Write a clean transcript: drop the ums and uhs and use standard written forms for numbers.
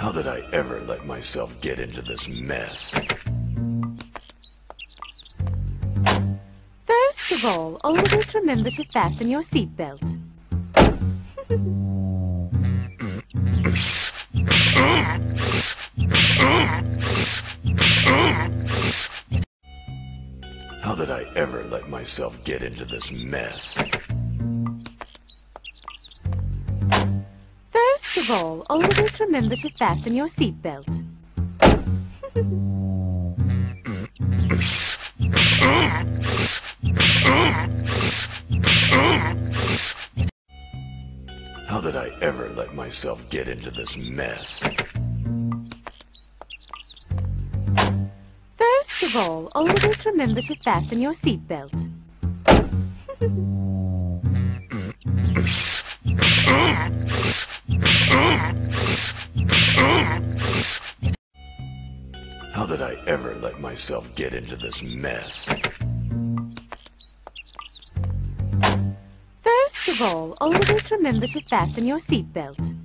How did I ever let myself get into this mess? First of all, always remember to fasten your seatbelt. How did I ever let myself get into this mess? First of all, always remember to fasten your seatbelt. How did I ever let myself get into this mess? First of all, always remember to fasten your seatbelt. How did I ever let myself get into this mess? First of all, always remember to fasten your seatbelt.